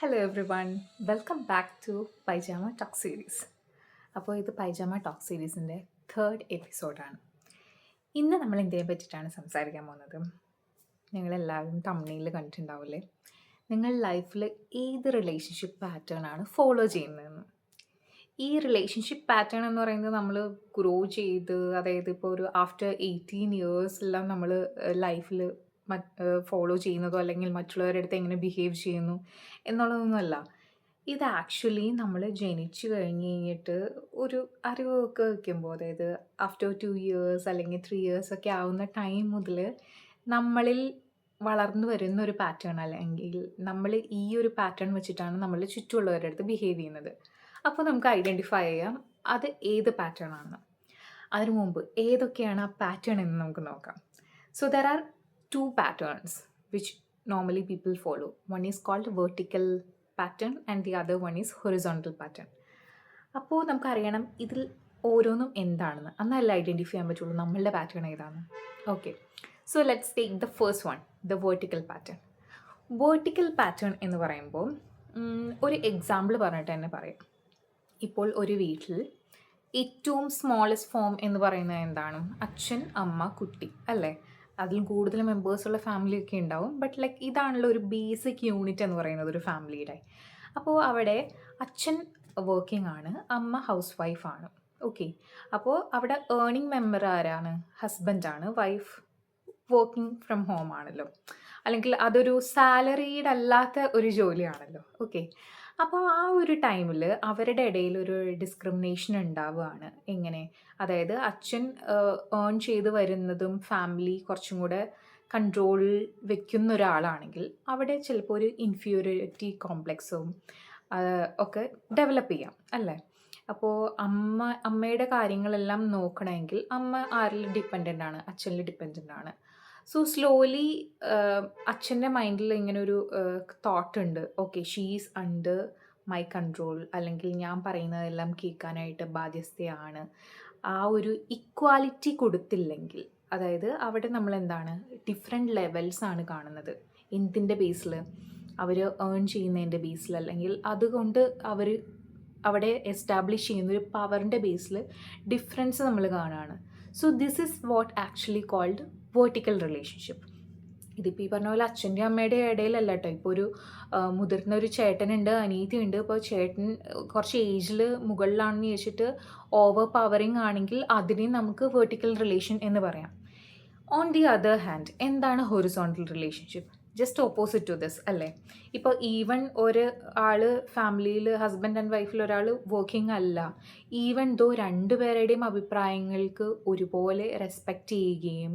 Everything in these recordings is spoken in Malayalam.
Hello everyone, welcome back to pyjama talk series. അപ്പോൾ ഇത് പൈജാമ ടോക്ക് സീരീസിൻ്റെ തേർഡ് എപ്പിസോഡാണ്. ഇന്ന് നമ്മൾ ഇന്ത്യയെ പറ്റിയിട്ടാണ് സംസാരിക്കാൻ പോകുന്നത്. നിങ്ങളെല്ലാവരും തമിഴിൽ കണ്ടിട്ടുണ്ടാവില്ലേ, നിങ്ങൾ ലൈഫിൽ ഏത് റിലേഷൻഷിപ്പ് പാറ്റേൺ ആണ് ഫോളോ ചെയ്യുന്നതെന്ന്. ഈ റിലേഷൻഷിപ്പ് പാറ്റേൺ എന്ന് പറയുന്നത് നമ്മൾ ഗ്രോ ചെയ്ത്, അതായത് ഇപ്പോൾ ഒരു ആഫ്റ്റർ 18 ഇയേഴ്സെല്ലാം നമ്മൾ ലൈഫിൽ ഫോളോ ചെയ്യുന്നതോ അല്ലെങ്കിൽ മറ്റുള്ളവരുടെ അടുത്ത് എങ്ങനെ ബിഹേവ് ചെയ്യുന്നു എന്നുള്ളതൊന്നുമല്ല. ഇത് ആക്ച്വലി നമ്മൾ ജനിച്ചു കഴിഞ്ഞിട്ട് ഒരു അറിവൊക്കെ വയ്ക്കുമ്പോൾ, അതായത് ആഫ്റ്റർ 2 ഇയേഴ്സ് അല്ലെങ്കിൽ 3 ഇയേഴ്സ് ഒക്കെ ആവുന്ന ടൈം മുതൽ നമ്മളിൽ വളർന്നു വരുന്ന ഒരു പാറ്റേൺ, അല്ലെങ്കിൽ നമ്മൾ ഈ ഒരു പാറ്റേൺ വെച്ചിട്ടാണ് നമ്മൾ ചുറ്റുമുള്ളവരുടെ അടുത്ത് ബിഹേവ് ചെയ്യുന്നത്. അപ്പോൾ നമുക്ക് ഐഡൻറ്റിഫൈ ചെയ്യാം അത് ഏത് പാറ്റേൺ ആണെന്ന്. അതിനു മുമ്പ് ഏതൊക്കെയാണ് ആ പാറ്റേൺ എന്ന് നമുക്ക് നോക്കാം. So there are two patterns which normally people follow. One is called vertical pattern and the other one is horizontal pattern. അപ്പോൾ നമുക്കറിയണം ഇതിൽ ഓരോന്നും എന്താണെന്ന്, എന്നല്ല ഐഡൻറ്റിഫൈ ചെയ്യാൻ പറ്റുള്ളൂ നമ്മളുടെ പാറ്റേൺ ഏതാണ്. Okay, so let's take the first one, the vertical pattern. Vertical pattern എന്ന് പറയുമ്പോൾ ഒരു എക്സാമ്പിൾ പറഞ്ഞിട്ട് തന്നെ പറയാം. ഇപ്പോൾ ഒരു വീട്ടിൽ ഏറ്റവും സ്മോളസ്റ്റ് ഫോം എന്ന് പറയുന്നത് എന്താണ്? അച്ഛൻ, അമ്മ, കുട്ടി, അല്ലേ? അതിൽ കൂടുതൽ മെമ്പേഴ്സുള്ള ഫാമിലിയൊക്കെ ഉണ്ടാവും. ബട്ട് ലൈക്ക് ഇതാണല്ലോ ഒരു ബേസിക് യൂണിറ്റ് എന്ന് പറയുന്നത് ഒരു ഫാമിലിയുടെ. അപ്പോൾ അവിടെ അച്ഛൻ വർക്കിംഗ് ആണ്, അമ്മ ഹൗസ് വൈഫാണ്. ഓക്കെ, അപ്പോൾ അവിടെ ഏർണിംഗ് മെമ്പർ ആരാണ്? ഹസ്ബൻഡാണ്. വൈഫ് വർക്കിംഗ് ഫ്രം ഹോം ആണല്ലോ, അല്ലെങ്കിൽ അതൊരു സാലറീഡ് അല്ലാത്ത ഒരു ജോലിയാണല്ലോ. ഓക്കെ, അപ്പോൾ ആ ഒരു ടൈമിൽ അവരുടെ ഇടയിൽ ഒരു ഡിസ്ക്രിമിനേഷൻ ഉണ്ടാവുകയാണ്. എങ്ങനെ? അതായത് അച്ഛൻ ഏൺ ചെയ്ത് വരുന്നതും ഫാമിലി കുറച്ചും കൂടെ കൺട്രോളിൽ വെക്കുന്ന ഒരാളാണെങ്കിൽ അവിടെ ചിലപ്പോൾ ഒരു ഇൻഫീരിയോറിറ്റി കോംപ്ലക്സും ഒക്കെ ഡെവലപ്പ് ചെയ്യാം, അല്ലേ? അപ്പോൾ അമ്മയുടെ കാര്യങ്ങളെല്ലാം നോക്കണമെങ്കിൽ അമ്മ ആരിൽ ഡിപ്പെൻഡൻ്റ് ആണ്? അച്ഛനിൽ ഡിപ്പെൻഡൻ്റ് ആണ്. സോ സ്ലോലി അച്ഛൻ്റെ മൈൻഡിൽ ഇങ്ങനെ ഒരു തോട്ട് ഉണ്ട്, okay she is under my control, അല്ലെങ്കിൽ ഞാൻ പറയുന്നതെല്ലാം കേൾക്കാനായിട്ട് ബാധ്യസ്ഥയാണ്. ആ ഒരു ഇക്വാലിറ്റി കൊടുത്തില്ലെങ്കിൽ, അതായത് അവിടെ നമ്മൾ എന്താണ്, ഡിഫറെൻറ്റ് ലെവൽസ് ആണ് കാണുന്നത്. എന്തിൻ്റെ ബേസിൽ? അവർ ഏൺ ചെയ്യുന്നതിൻ്റെ ബേസിൽ, അല്ലെങ്കിൽ അതുകൊണ്ട് അവർ അവിടെ എസ്റ്റാബ്ലിഷ് ചെയ്യുന്നൊരു പവറിൻ്റെ ബേസിൽ ഡിഫറൻസ് നമ്മൾ കാണുകയാണ്. So this is what actually called vertical relationship. ഇതിപ്പോൾ ഈ പറഞ്ഞ പോലെ അച്ഛൻ്റെ അമ്മയുടെ ഇടയിലല്ല കേട്ടോ. ഇപ്പോൾ ഒരു മുതിർന്ന ഒരു ചേട്ടനുണ്ട്, അനീതിയുണ്ട്. ഇപ്പോൾ ചേട്ടൻ കുറച്ച് ഏജിൽ മുകളിലാണെന്ന് ചോദിച്ചിട്ട് ഓവർ പവറിങ് ആണെങ്കിൽ അതിനെ നമുക്ക് വേർട്ടിക്കൽ റിലേഷൻ എന്ന് പറയാം. ഓൺ ദി അതർ ഹാൻഡ് എന്താണ് horizontal relationship? Just opposite to this, അല്ലേ? ഇപ്പോൾ ഈവൻ ഒരു ആൾ ഫാമിലിയിൽ ഹസ്ബൻഡ് ആൻഡ് വൈഫിൽ ഒരാൾ വർക്കിംഗ് അല്ല, ഈവൻ ദോ രണ്ടുപേരുടെയും അഭിപ്രായങ്ങൾക്ക് ഒരുപോലെ റെസ്പെക്റ്റ് ചെയ്യുകയും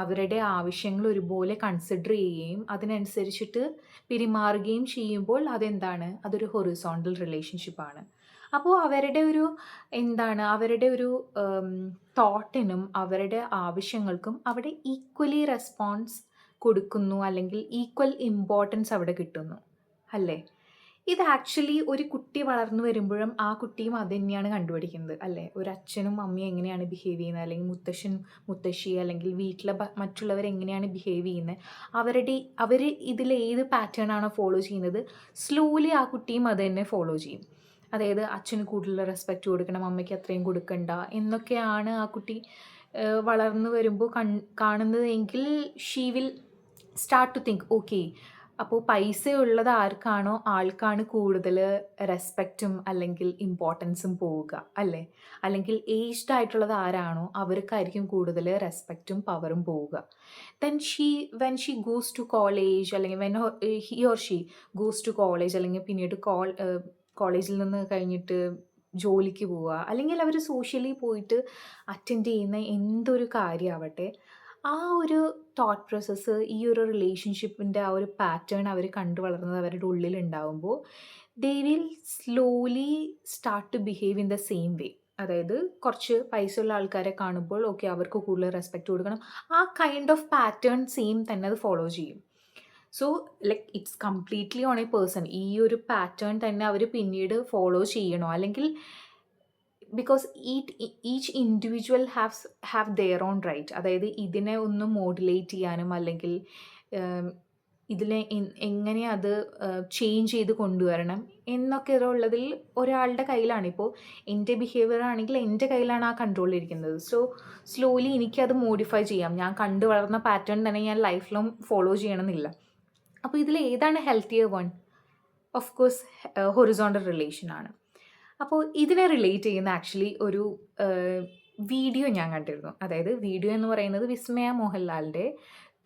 അവരുടെ ആവശ്യങ്ങൾ ഒരുപോലെ കൺസിഡർ ചെയ്യുകയും അതിനനുസരിച്ചിട്ട് പെരുമാറുകയും ചെയ്യുമ്പോൾ അതെന്താണ്? അതൊരു ഹൊറിസോണ്ടൽ റിലേഷൻഷിപ്പാണ്. അപ്പോൾ അവരുടെ ഒരു അവരുടെ ഒരു തോട്ടിനും അവരുടെ ആവശ്യങ്ങൾക്കും അവിടെ ഈക്വലി റെസ്പോൺസ് കൊടുക്കുന്നു, അല്ലെങ്കിൽ ഈക്വൽ ഇമ്പോർട്ടൻസ് അവിടെ കിട്ടുന്നു, അല്ലേ? ഇത് ആക്ച്വലി ഒരു കുട്ടി വളർന്നു വരുമ്പോഴും ആ കുട്ടിയും അത് തന്നെയാണ് കണ്ടുപിടിക്കുന്നത്, അല്ലേ? ഒരു അച്ഛനും അമ്മയും എങ്ങനെയാണ് ബിഹേവ് ചെയ്യുന്നത്, അല്ലെങ്കിൽ മുത്തശ്ശൻ മുത്തശ്ശി, അല്ലെങ്കിൽ വീട്ടിലെ മറ്റുള്ളവർ എങ്ങനെയാണ് ബിഹേവ് ചെയ്യുന്നത്, അവർ ഇതിൽ ഏത് പാറ്റേൺ ആണോ ഫോളോ ചെയ്യുന്നത്, സ്ലോലി ആ കുട്ടിയും അത് തന്നെ ഫോളോ ചെയ്യും. അതായത് അച്ഛന് കൂടുതൽ റെസ്പെക്റ്റ് കൊടുക്കണം, അമ്മയ്ക്ക് അത്രയും കൊടുക്കണ്ട എന്നൊക്കെയാണ് ആ കുട്ടി വളർന്നു വരുമ്പോൾ കാണുന്നതെങ്കിൽ she will start to think, okay അപ്പോൾ പൈസയുള്ളത് ആർക്കാണോ ആൾക്കാണ് കൂടുതൽ റെസ്പെക്റ്റും അല്ലെങ്കിൽ ഇമ്പോർട്ടൻസും പോവുക, അല്ലേ? അല്ലെങ്കിൽ ഏജ്ഡ് ആയിട്ടുള്ളത് ആരാണോ അവർക്കായിരിക്കും കൂടുതൽ റെസ്പെക്റ്റും പവറും പോവുക. Then when she goes to college, അല്ലെങ്കിൽ when he or she goes to college, അല്ലെങ്കിൽ പിന്നീട് കോളേജിൽ നിന്ന് കഴിഞ്ഞിട്ട് ജോലിക്ക് പോവുക, അല്ലെങ്കിൽ അവർ സോഷ്യലി പോയിട്ട് അറ്റൻഡ് ചെയ്യുന്ന എന്തൊരു കാര്യമാവട്ടെ, ആ ഒരു തോട്ട് പ്രോസസ്സ്, ഈ ഒരു റിലേഷൻഷിപ്പിൻ്റെ ആ ഒരു പാറ്റേൺ അവർ കണ്ടു വളർന്നത് അവരുടെ ഉള്ളിലുണ്ടാകുമ്പോൾ they will slowly start to behave in the same way. അതായത് കുറച്ച് പൈസ ഉള്ള ആൾക്കാരെ കാണുമ്പോൾ ഓക്കെ അവർക്ക് കൂടുതൽ റെസ്പെക്റ്റ് കൊടുക്കണം, ആ കൈൻഡ് ഓഫ് പാറ്റേൺ സെയിം തന്നെ അത് ഫോളോ ചെയ്യും. So like it's completely on a person. ഈ ഒരു പാറ്റേൺ തന്നെ അവർ പിന്നീട് ഫോളോ ചെയ്യണോ, അല്ലെങ്കിൽ because each individual have their own right. അതായത് ഇതിനെ ഒന്ന് മോഡുലേറ്റ് ചെയ്യാനും അല്ലെങ്കിൽ ഇതിനെ എങ്ങനെ അത് ചേഞ്ച് ചെയ്ത് കൊണ്ടുവരണം എന്നൊക്കെ ഉള്ളതിൽ ഒരാളുടെ കയ്യിലാണ്. ഇപ്പോൾ എൻ്റെ ബിഹേവിയർ ആണെങ്കിൽ എൻ്റെ കയ്യിലാണ് ആ കൺട്രോൾ ഇരിക്കുന്നത്. സോ സ്ലോലി എനിക്കത് മോഡിഫൈ ചെയ്യാം. ഞാൻ കണ്ടു വളർന്ന പാറ്റേൺ തന്നെ ഞാൻ ലൈഫ് ലോങ് ഫോളോ ചെയ്യണമെന്നില്ല. അപ്പോൾ ഇതിൽ ഏതാണ് healthier one? Of course horizontal relation ആണ്. അപ്പോൾ ഇതിനെ റിലേറ്റ് ചെയ്യുന്ന ആക്ച്വലി ഒരു വീഡിയോ ഞാൻ കണ്ടിരുന്നു. അതായത് വീഡിയോ എന്ന് പറയുന്നത് വിസ്മയ മോഹൻലാലിൻ്റെ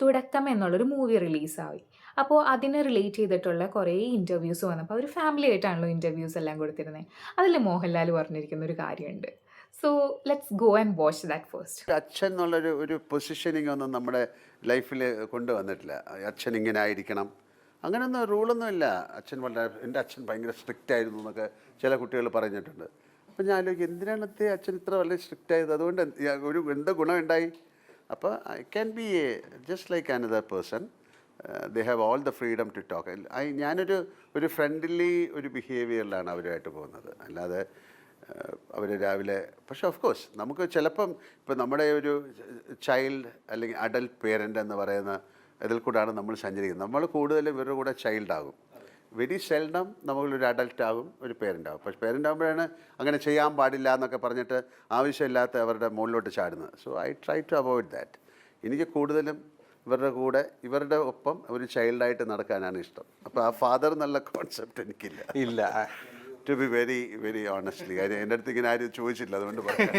തുടക്കം എന്നുള്ളൊരു മൂവി റിലീസായി. അപ്പോൾ അതിനെ റിലേറ്റ് ചെയ്തിട്ടുള്ള കുറേ ഇൻ്റർവ്യൂസ് വന്നപ്പോൾ അവർ ഫാമിലി ആയിട്ടാണല്ലോ ഇൻ്റർവ്യൂസ് എല്ലാം കൊടുത്തിരുന്നത്. അതിൽ മോഹൻലാൽ പറഞ്ഞിരിക്കുന്ന ഒരു കാര്യമുണ്ട്. So let's go and watch that first. അച്ഛൻ എന്നുള്ളൊരു പൊസിഷനിങ് ഒന്നും നമ്മുടെ ലൈഫിൽ കൊണ്ടുവന്നിട്ടില്ല. അച്ഛൻ ഇങ്ങനെ ആയിരിക്കണം, അങ്ങനെയൊന്നും റൂളൊന്നുമില്ല. അച്ഛൻ എൻ്റെ അച്ഛൻ ഭയങ്കര സ്ട്രിക്റ്റ് ആയിരുന്നു എന്നൊക്കെ ചില കുട്ടികൾ പറഞ്ഞിട്ടുണ്ട്. അപ്പം ഞാൻ ആലോചിക്കും, എന്തിനാണത്തെ അച്ഛൻ ഇത്ര വളരെ സ്ട്രിക്റ്റ് ആയത്? അതുകൊണ്ട് എന്താ ഗുണമുണ്ടായി? അപ്പോൾ I can be just like another person. They have all the freedom to talk. ഞാനൊരു ഫ്രണ്ട്ലി ഒരു ബിഹേവിയറിലാണ് അവരുമായിട്ട് പോകുന്നത്. അല്ലാതെ അവർ രാവിലെ, പക്ഷേ ഓഫ് കോഴ്സ് നമുക്ക് ചിലപ്പം ഇപ്പം നമ്മുടെ ഒരു ചൈൽഡ് അല്ലെങ്കിൽ അഡൽട്ട് പേരൻ്റ് എന്ന് പറയുന്ന ഇതിൽ കൂടെയാണ് നമ്മൾ സഞ്ചരിക്കുന്നത്. നമ്മൾ കൂടുതലും ഇവരുടെ കൂടെ ചൈൽഡാകും. വെരി സെൽഡം നമ്മളൊരു അഡൽട്ട് ആകും, ഒരു പേരൻ്റ് ആകും. പക്ഷേ പേരൻ്റ് ആകുമ്പോഴാണ് അങ്ങനെ ചെയ്യാൻ പാടില്ല എന്നൊക്കെ പറഞ്ഞിട്ട് ആവശ്യമില്ലാത്ത അവരുടെ മുകളിലോട്ട് ചാടുന്നത്. So I try to avoid that. എനിക്ക് കൂടുതലും ഇവരുടെ കൂടെ, ഇവരുടെ ഒപ്പം ഒരു ചൈൽഡായിട്ട് നടക്കാനാണ് ഇഷ്ടം. അപ്പോൾ ആ ഫാദർ എന്നുള്ള കോൺസെപ്റ്റ് എനിക്കില്ല. ഇല്ല. To be very very honestly, കാര്യം എൻ്റെ അടുത്ത് ഇങ്ങനെ ആരും ചോദിച്ചില്ല, അതുകൊണ്ട് പറയാം.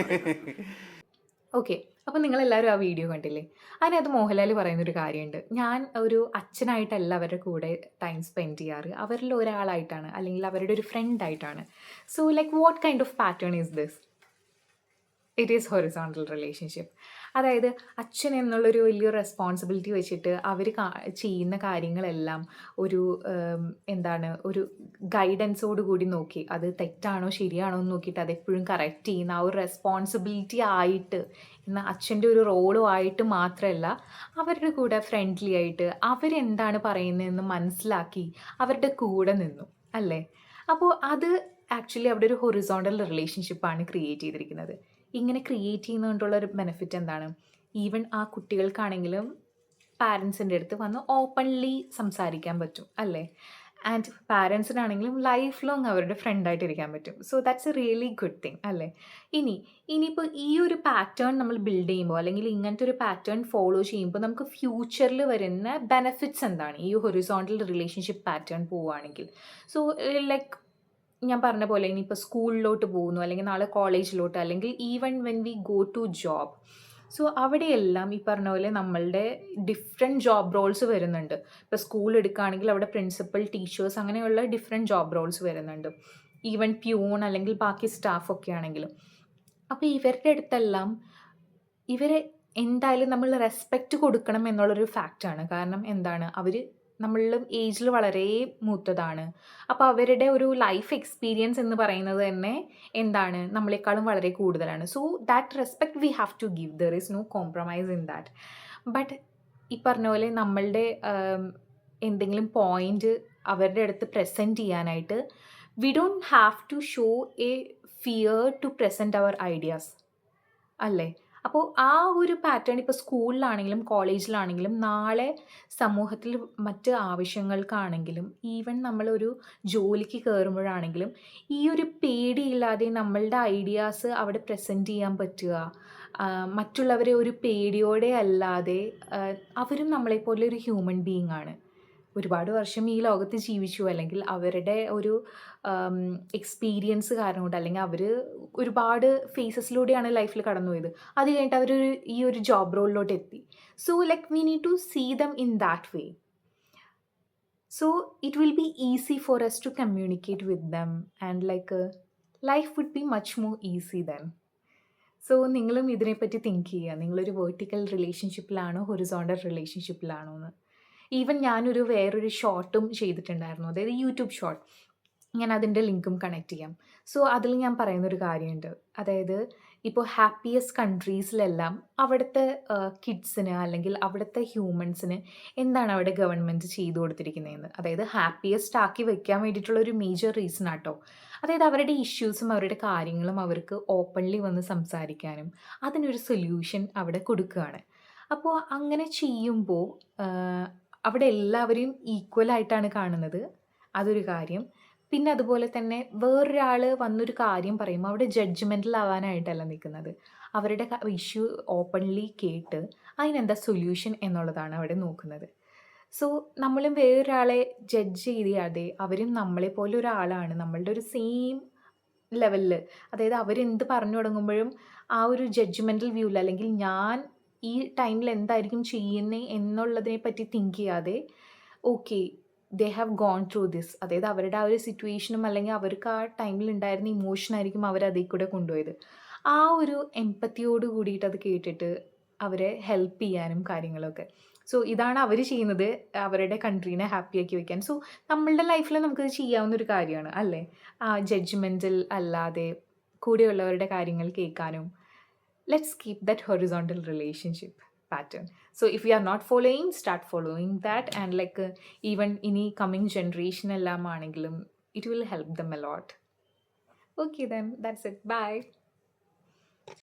ഓക്കെ, അപ്പോൾ നിങ്ങളെല്ലാവരും ആ വീഡിയോ കണ്ടില്ലേ? അതിനകത്ത് മോഹൻലാൽ പറയുന്നൊരു കാര്യമുണ്ട്. ഞാൻ ഒരു അച്ഛനായിട്ടല്ല അവരുടെ കൂടെ ടൈം സ്പെൻഡ് ചെയ്യാറ്, അവരിൽ ഒരാളായിട്ടാണ്, അല്ലെങ്കിൽ അവരുടെ ഒരു ഫ്രണ്ടായിട്ടാണ്. So like what kind of pattern is this? It is horizontal relationship. അതായത് അച്ഛൻ എന്നുള്ളൊരു വലിയ റെസ്പോൺസിബിലിറ്റി വെച്ചിട്ട് അവർ ചെയ്യുന്ന കാര്യങ്ങളെല്ലാം ഒരു ഒരു ഗൈഡൻസോട് കൂടി നോക്കി അത് തെറ്റാണോ ശരിയാണോ എന്ന് നോക്കിയിട്ട് അതെപ്പോഴും കറക്റ്റ് ചെയ്യുന്ന ആ ഒരു റെസ്പോൺസിബിലിറ്റി ആയിട്ട്, എന്നാൽ അച്ഛൻ്റെ ഒരു റോളും ആയിട്ട് മാത്രമല്ല, അവരുടെ കൂടെ ഫ്രണ്ട്ലി ആയിട്ട് അവരെന്താണ് പറയുന്നതെന്ന് മനസ്സിലാക്കി അവരുടെ കൂടെ നിന്നു, അല്ലേ? അപ്പോൾ അത് ആക്ച്വലി അവിടെ ഒരു ഹൊറിസോണ്ടൽ റിലേഷൻഷിപ്പാണ് ക്രിയേറ്റ് ചെയ്തിരിക്കുന്നത്. ഇങ്ങനെ ക്രിയേറ്റ് ചെയ്യുന്നതുകൊണ്ടുള്ള ഒരു ബെനിഫിറ്റ് എന്താണ്? ഈവൻ ആ കുട്ടികൾക്കാണെങ്കിലും പാരൻസിൻ്റെ അടുത്ത് വന്ന് ഓപ്പൺലി സംസാരിക്കാൻ പറ്റും, അല്ലേ? ആൻഡ് പാരൻസിനാണെങ്കിലും ലൈഫ് ലോങ് അവരുടെ ഫ്രണ്ടായിട്ടിരിക്കാൻ പറ്റും. So that's A really good thing, അല്ലേ? ഇനിയിപ്പോൾ ഈ ഒരു പാറ്റേൺ നമ്മൾ ബിൽഡ് ചെയ്യുമ്പോൾ, അല്ലെങ്കിൽ ഇങ്ങനത്തെ ഒരു പാറ്റേൺ ഫോളോ ചെയ്യുമ്പോൾ നമുക്ക് ഫ്യൂച്ചറിൽ വരുന്ന ബെനിഫിറ്റ്സ് എന്താണ് ഈ ഹൊറിസോണ്ടൽ റിലേഷൻഷിപ്പ് പാറ്റേൺ പോവുകയാണെങ്കിൽ? സോ ലൈക്ക് ഞാൻ പറഞ്ഞ പോലെ ഇനിയിപ്പോൾ സ്കൂളിലോട്ട് പോകുന്നു, അല്ലെങ്കിൽ നാളെ കോളേജിലോട്ട്, അല്ലെങ്കിൽ even when we go to job. So അവിടെയെല്ലാം ഈ പറഞ്ഞ പോലെ നമ്മളുടെ ഡിഫറെൻറ്റ് ജോബ് റോൾസ് വരുന്നുണ്ട്. ഇപ്പോൾ സ്കൂൾ എടുക്കുകയാണെങ്കിൽ അവിടെ പ്രിൻസിപ്പൽ, ടീച്ചേഴ്സ്, അങ്ങനെയുള്ള ഡിഫറെൻറ്റ് ജോബ് റോൾസ് വരുന്നുണ്ട്. ഈവൻ പ്യൂൺ അല്ലെങ്കിൽ ബാക്കി സ്റ്റാഫൊക്കെ ആണെങ്കിലും. അപ്പോൾ ഇവരുടെ അടുത്തെല്ലാം ഇവരെ എന്തായാലും നമ്മൾ റെസ്പെക്റ്റ് കൊടുക്കണം എന്നുള്ളൊരു ഫാക്റ്റാണ്. കാരണം എന്താണ്, അവർ നമ്മളും ഏജിൽ വളരെ മൂത്തതാണ്. അപ്പോൾ അവരുടെ ഒരു ലൈഫ് എക്സ്പീരിയൻസ് എന്ന് പറയുന്നത് തന്നെ എന്താണ്, നമ്മളെക്കാളും വളരെ കൂടുതലാണ്. So that respect we have to give. There is no compromise in that. But ഈ പറഞ്ഞ പോലെ നമ്മളുടെ എന്തെങ്കിലും പോയിൻ്റ് അവരുടെ അടുത്ത് പ്രസൻറ്റ് ചെയ്യാനായിട്ട് we don't have to show a fear to present our ideas, അല്ലേ? അപ്പോൾ ആ ഒരു പാറ്റേൺ ഇപ്പോൾ സ്കൂളിലാണെങ്കിലും കോളേജിലാണെങ്കിലും നാളെ സമൂഹത്തിൽ മറ്റ് ആവശ്യങ്ങൾക്കാണെങ്കിലും ഈവൻ നമ്മളൊരു ജോലിക്ക് കയറുമ്പോഴാണെങ്കിലും ഈ ഒരു പേടിയില്ലാതെ നമ്മളുടെ ഐഡിയാസ് അവിടെ പ്രസൻറ്റ് ചെയ്യാൻ പറ്റുക, മറ്റുള്ളവരെ ഒരു പേടിയോടെ അല്ലാതെ, അവരും നമ്മളെപ്പോലെ ഒരു ഹ്യൂമൻ ബീയിങ് ആണ്. ഒരുപാട് വർഷം ഈ ലോകത്ത് ജീവിച്ചു, അല്ലെങ്കിൽ അവരുടെ ഒരു എക്സ്പീരിയൻസ് കാരണം കൊണ്ട്, അല്ലെങ്കിൽ അവർ ഒരുപാട് ഫേസസിലൂടെയാണ് ലൈഫിൽ കടന്നു പോയത്. അത് കഴിഞ്ഞിട്ട് ഈ ഒരു ജോബ് റോളിലോട്ട് എത്തി. So like we need to see them in that way. So it will be easy for us to communicate with them, and like life would be much more easy then. So നിങ്ങളും ഇതിനെപ്പറ്റി തിങ്ക് ചെയ്യുക. നിങ്ങളൊരു വേർട്ടിക്കൽ റിലേഷൻഷിപ്പിലാണോ ഹൊറിസോണ്ടൽ റിലേഷൻഷിപ്പിലാണോ എന്ന്. ഈവൻ ഞാനൊരു വേറൊരു ഷോർട്ടും ചെയ്തിട്ടുണ്ടായിരുന്നു, അതായത് യൂട്യൂബ് ഷോർട്ട്. ഞാൻ അതിൻ്റെ ലിങ്കും കണക്ട് ചെയ്യാം. സോ അതിൽ ഞാൻ പറയുന്നൊരു കാര്യമുണ്ട്. അതായത് ഇപ്പോൾ ഹാപ്പിയസ്റ്റ് കൺട്രീസിലെല്ലാം അവിടുത്തെ കിഡ്സിന് അല്ലെങ്കിൽ അവിടുത്തെ ഹ്യൂമൻസിന് എന്താണ് അവിടെ ഗവൺമെൻറ് ചെയ്തു കൊടുത്തിരിക്കുന്നതെന്ന്, അതായത് ഹാപ്പിയസ്റ്റ് ആക്കി വെക്കാൻ വേണ്ടിയിട്ടുള്ളൊരു മേജർ റീസൺ ആട്ടോ. അതായത് അവരുടെ ഇഷ്യൂസും അവരുടെ കാര്യങ്ങളും അവർക്ക് ഓപ്പൺലി വന്ന് സംസാരിക്കാനും അതിനൊരു സൊല്യൂഷൻ അവിടെ കൊടുക്കുകയാണ്. അപ്പോൾ അങ്ങനെ ചെയ്യുമ്പോൾ അവിടെ എല്ലാവരെയും ഈക്വൽ ആയിട്ടാണ് കാണുന്നത്. അതൊരു കാര്യം. പിന്നെ അതുപോലെ തന്നെ വേറൊരാൾ വന്നൊരു കാര്യം പറയുമ്പോൾ അവിടെ ജഡ്ജ്മെൻ്റൽ ആവാനായിട്ടല്ല നിൽക്കുന്നത്. അവരുടെ ഇഷ്യൂ ഓപ്പൺലി കേട്ട് അതിനെന്താ സൊല്യൂഷൻ എന്നുള്ളതാണ് അവിടെ നോക്കുന്നത്. സോ നമ്മളും വേറൊരാളെ ജഡ്ജ് ചെയ്യാതെ അവരും നമ്മളെപ്പോലെ ഒരാളാണ്, നമ്മളുടെ ഒരു സെയിം ലെവലിൽ, അതായത് അവരെന്ത് പറഞ്ഞു തുടങ്ങുമ്പോഴും ആ ഒരു ജഡ്ജ്മെൻ്റൽ വ്യൂവിൽ, അല്ലെങ്കിൽ ഞാൻ ഈ ടൈമിൽ എന്തായിരിക്കും ചെയ്യുന്നത് എന്നുള്ളതിനെ പറ്റി തിങ്ക് ചെയ്യാതെ okay they have gone through this, അതായത് അവരുടെ ആ ഒരു സിറ്റുവേഷനും അല്ലെങ്കിൽ അവർക്ക് ആ ടൈമിൽ ഉണ്ടായിരുന്ന ഇമോഷനായിരിക്കും അവർ അതിൽ കൂടെ കൊണ്ടുപോയത്. ആ ഒരു എമ്പത്തിയോട് കൂടിയിട്ട് അത് കേട്ടിട്ട് അവരെ ഹെൽപ്പ് ചെയ്യാനും കാര്യങ്ങളൊക്കെ. സോ ഇതാണ് അവർ ചെയ്യുന്നത് അവരുടെ കൺട്രീനെ ഹാപ്പിയാക്കി വെക്കാൻ. സോ നമ്മളുടെ ലൈഫിൽ നമുക്കിത് ചെയ്യാവുന്ന ഒരു കാര്യമാണ് അല്ലേ? ജഡ്ജ്മെൻറ്റൽ അല്ലാതെ കൂടെയുള്ളവരുടെ കാര്യങ്ങൾ കേൾക്കാനും. Let's keep that horizontal relationship pattern. So if we are not following, start following that, and like even any coming generation ellam aanengilum it will help them a lot. Okay then, that's it. Bye.